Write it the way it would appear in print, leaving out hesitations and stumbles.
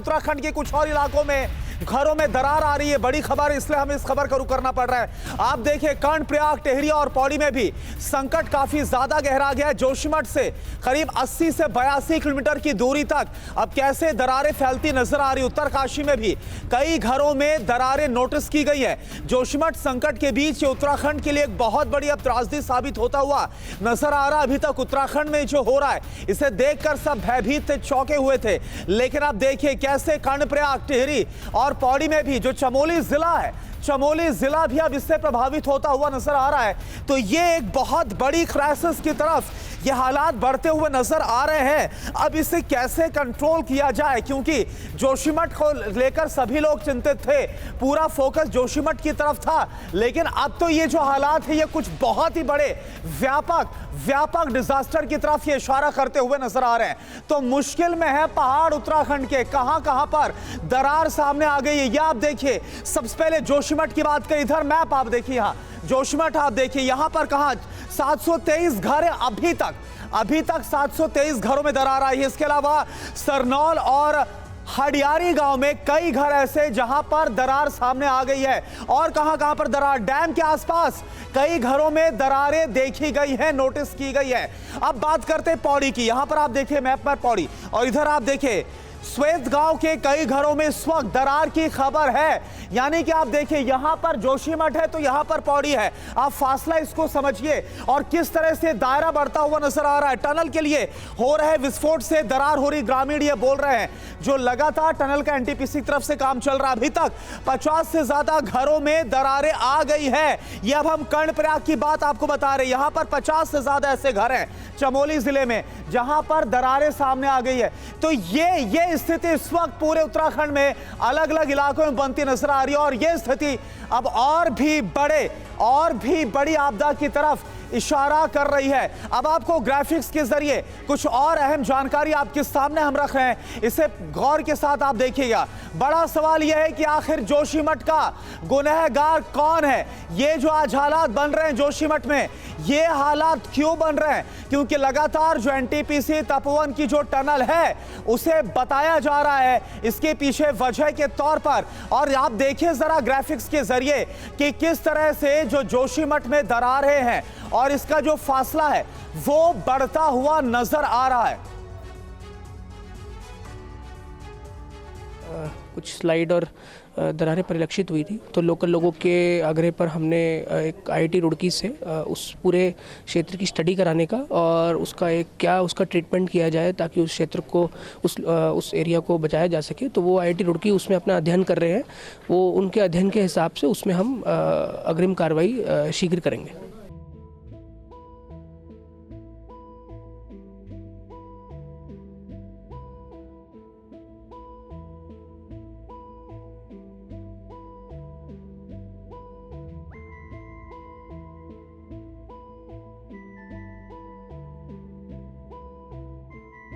उत्तराखंड के कुछ और इलाकों में घरों में दरार आ रही है। बड़ी खबर, इसलिए हमें इस खबर का रुख करना पड़ रहा है। आप देखिए कर्णप्रयाग, टिहरी और पौड़ी में भी संकट काफी ज्यादा गहरा गया है। जोशीमठ से करीब 80 से 82 किलोमीटर की दूरी तक अब कैसे दरारें फैलती नजर आ रही। उत्तरकाशी में भी कई घरों में दरारें नोटिस की गई है। जोशीमठ संकट के बीच ये उत्तराखंड के लिए एक बहुत बड़ी अब त्रासदी साबित होता हुआ नजर आ रहा। अभी तक उत्तराखंड में जो हो रहा है इसे देखकर सब भयभीत थे, चौंके हुए थे। लेकिन अब देखिए कैसे कर्णप्रयाग, टिहरी और पौड़ी में भी जो चमोली जिला है, चमोली जिला भी अब इससे प्रभावित होता हुआ नजर आ रहा है। तो ये एक बहुत बड़ी क्राइसिस की तरफ ये हालात बढ़ते हुए नजर आ रहे हैं। अब इसे कैसे कंट्रोल किया जाए, क्योंकि जोशीमठ को लेकर सभी लोग चिंतित थे, पूरा फोकस जोशीमठ की तरफ था। लेकिन अब तो ये जो हालात है ये कुछ बहुत ही बड़े व्यापक डिजास्टर की तरफ ये इशारा करते हुए नजर आ रहे हैं। तो मुश्किल में है पहाड़ उत्तराखंड के, कहां पर दरार सामने आ गई है। ये आप देखिए, सबसे पहले जोशीमठ की बात करें, इधर मैप आप देखिए, यहां जोशीमठ आप देखिए, यहां पर कहां 723 घर है अभी तक 723 घरों में दरार आई है। इसके अलावा सरनौल और हडियारी गांव में कई घर ऐसे जहां पर दरार सामने आ गई है। और कहां पर दरार, डैम के आसपास कई घरों में दरारें देखी गई है, नोटिस की गई है। अब बात करते हैं पौड़ी की। यहां पर आप देखिए मैप पर पौड़ी, और इधर आप देखिए श्वेत गांव के कई घरों में इस वक्त दरार की खबर है। यानी कि आप देखिए यहां पर जोशीमठ है तो यहां पर पौड़ी है। आप फासला इसको समझिए और किस तरह से दायरा बढ़ता हुआ नजर आ रहा है। टनल के लिए हो रहे विस्फोट से दरार हो रही, ग्रामीण ये बोल रहे हैं। जो लगातार टनल का एनटीपीसी की तरफ से काम चल रहा है, अभी तक 50 से ज्यादा घरों में दरारें आ गई है। ये अब हम कर्णप्रयाग की बात आपको बता रहे हैं। यहां पर 50 से ज्यादा ऐसे घर हैं चमोली जिले में जहां पर दरारें सामने आ गई है। तो ये स्थिति इस वक्त पूरे उत्तराखंड में अलग अलग इलाकों में बनती नजर आ रही है। और यह स्थिति अब और भी बड़ी आपदा की तरफ इशारा कर रही है। अब आपको ग्राफिक्स के जरिए कुछ और अहम जानकारी आपके सामने हम रख रहे हैं, इसे गौर के साथ आप देखिएगा। बड़ा सवाल यह है कि आखिर जोशीमठ का गुनहगार कौन है। ये जो आज हालात बन रहे हैं जोशीमठ में, ये हालात क्यों बन रहे हैं? क्योंकि लगातार जो एनटीपीसी तपोवन की जो टनल है उसे बताया जा रहा है इसके पीछे वजह के तौर पर। और आप देखिए जरा ग्राफिक्स के जरिए कि किस तरह से जो जोशीमठ में दरारें हैं और इसका जो फासला है वो बढ़ता हुआ नजर आ रहा है। कुछ स्लाइड और दरारें परिलक्षित हुई थी, तो लोकल लोगों के आग्रह पर हमने एक IIT रुड़की से उस पूरे क्षेत्र की स्टडी कराने का और उसका ट्रीटमेंट किया जाए ताकि उस क्षेत्र को उस एरिया को बचाया जा सके। तो वो IIT रुड़की उसमें अपना अध्ययन कर रहे हैं। वो उनके अध्ययन के हिसाब से उसमें हम अग्रिम कार्रवाई शीघ्र करेंगे।